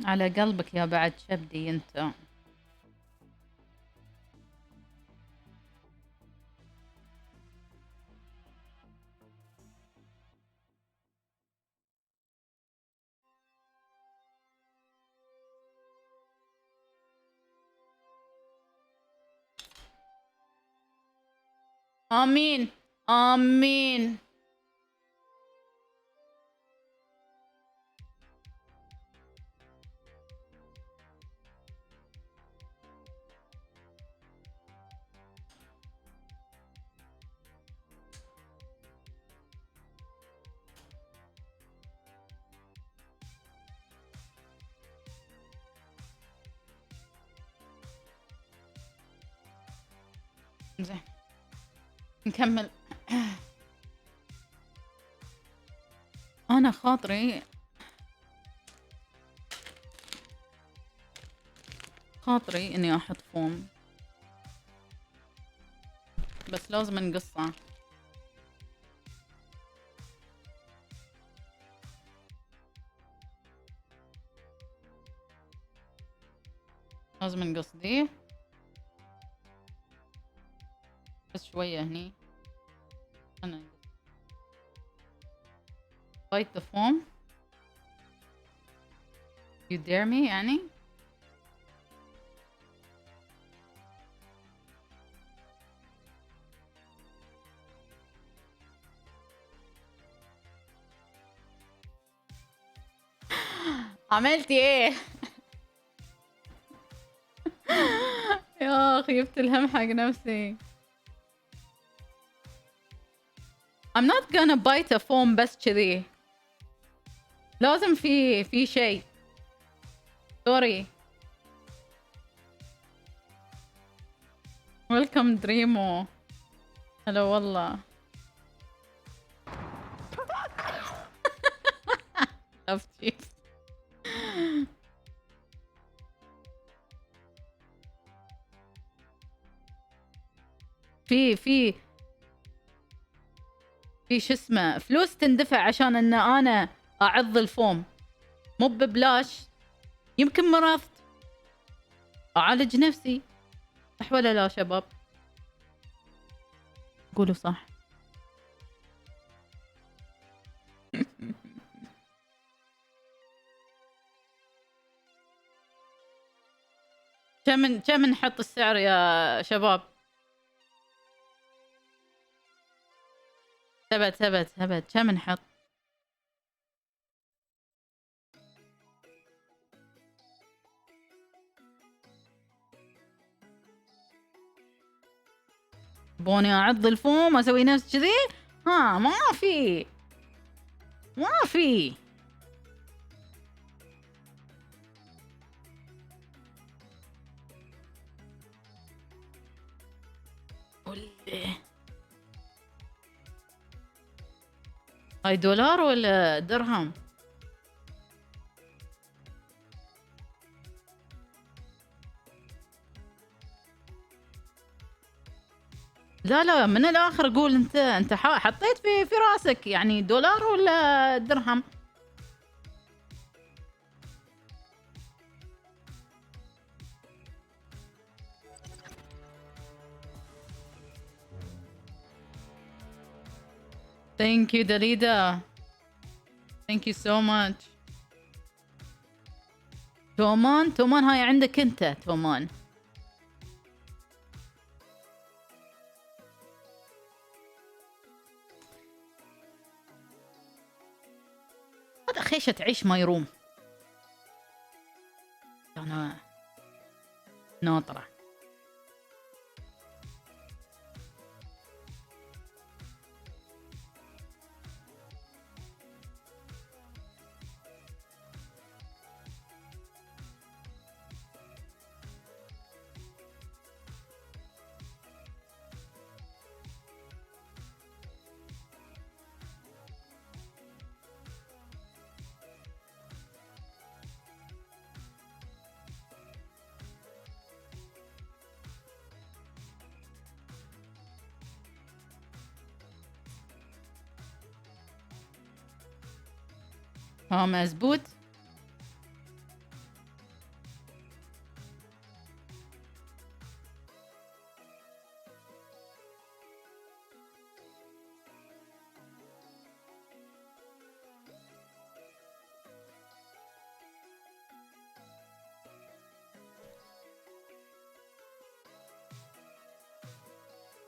على قلبك يا بعد شبدي انت. آمين آمين. زين نكمل. أنا خاطري إني أحط فوم، بس لازم نقصه. لازم نقص دي بس شوية هني. أنا bite the foam. You dare me يعني. عملتي ايه؟ يا اخي جبت الهم حق نفسي. I'm not gonna bite a foam بس كذي، لازم في شيء. سوري. ويلكم دريمو. هلا والله. لفتي. في شو اسمه فلوس تندفع عشان ان انا اعض الفوم، مو ببلاش. يمكن مرضت اعالج نفسي، صح ولا لا شباب؟ قولوا صح. كم نحط السعر يا شباب؟ ثبت كم نحط؟ بوني اعض الفوم اسوي نفس كذي؟ ها ما في. هاي دولار ولا درهم؟ لا من الاخر قول انت حطيت في راسك يعني دولار ولا درهم؟ Thank you دليدا. Thank you so much. تومان هاي عندك انت تومان. هذا خيشة تعيش ما يروم. انا ناطرة. ها مزبوط.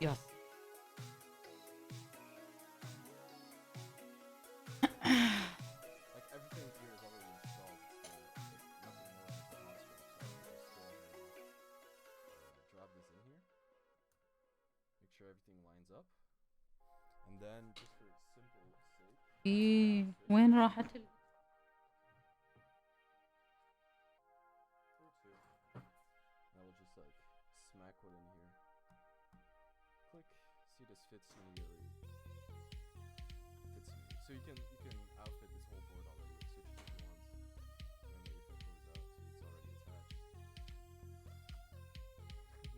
Yes. Like everything here is already installed, so like nothing more on the console. So I can just go ahead and drop this in here. Make sure everything lines up, and then just for simple sake, وين راحت or two, I will just like smack one in here. Click. See, this fits immediately. Fits immediately. So you can outfit this whole board already. Switch it if you want. And then the effect goes out, so it's already attached.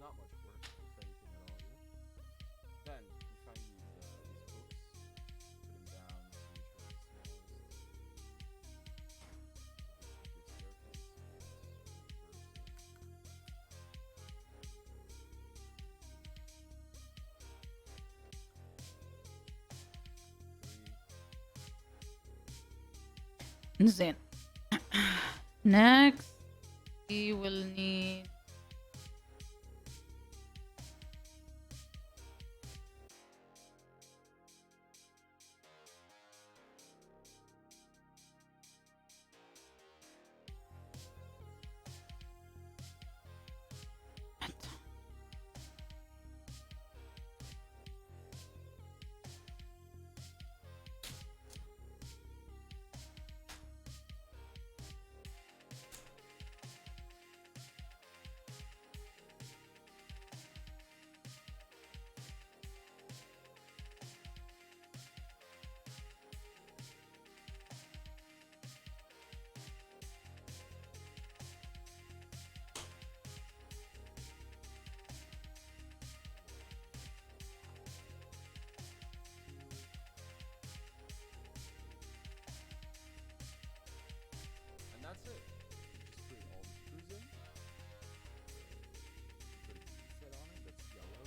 Not much work, if anything at all. Yeah. Then you find these hooks. Put them down. So make sure it's the smallest. Good staircase. زين. Next we will need and that's it. Just put all the screws in. Put a key set on it that's yellow.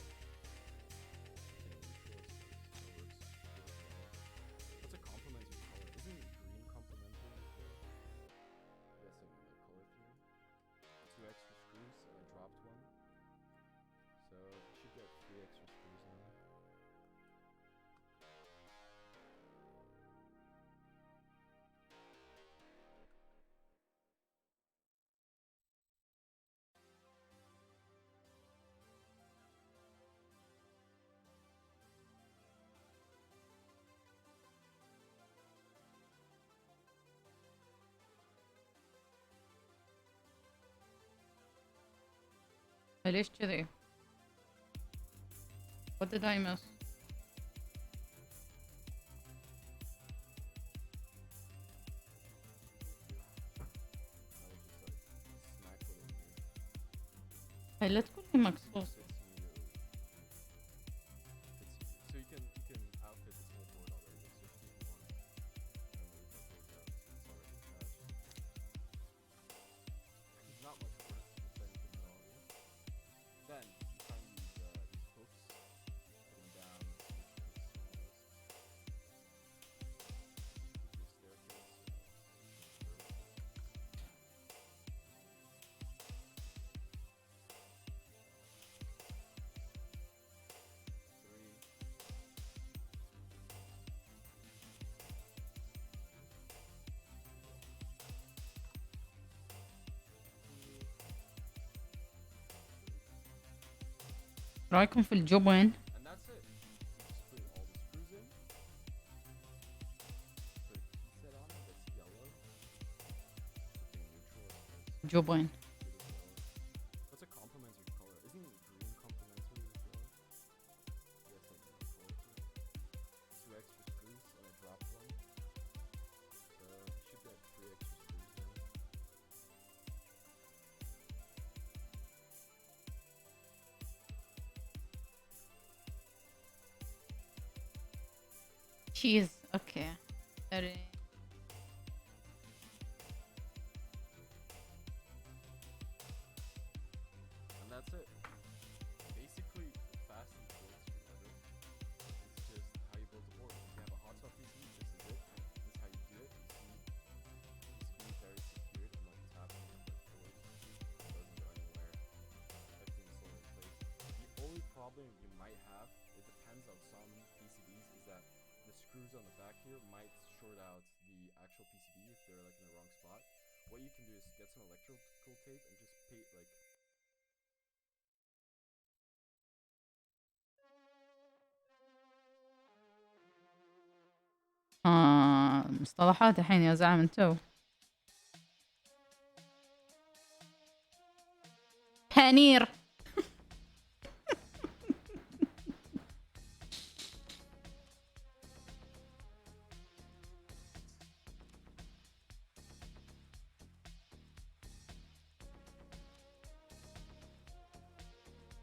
What's a complementary color? Isn't green complementary as well? Guessing on the color theory. 2 extra screws, and I dropped one. So you should get 3 extra screws now. ليش كذي؟ What did I miss? I will just like smack one in here. هاي لا تكون لي مقصوص. Fits immediately. So you can outfit this whole board already. Switch it if you want. And then the effect goes out, so it's already attached. It's not much work, if anything at all. Yeah? Then you find these hooks. Put them down. Make sure it's smallest. Good staircase. رايكم في الجبن؟ And that's it. Just put all the screws in. Put a key set on it that's yellow. Something neutral. جبن. What's a complementary color? Isn't green complementary as well? Yes, I know. 2 extra screws, and I dropped one. So you should get 3 extra screws now. Cheese. Okay. Sorry. And that's it. Basically, the fast and slow screwdriver. It's just how you build a board. If you have a hot swap PC, this is it. This is how you do it. You see, very secured. I'm like tapping it like force. It doesn't go anywhere. Everything's still in place. The only problem problem you might have, it depends on some PCBs, is that the screws on the back here might short out the actual PCB if they're like in the wrong spot. What you can do is get some electrical tape and just paint like مصطلحات الحين يا زعم انتو. بانير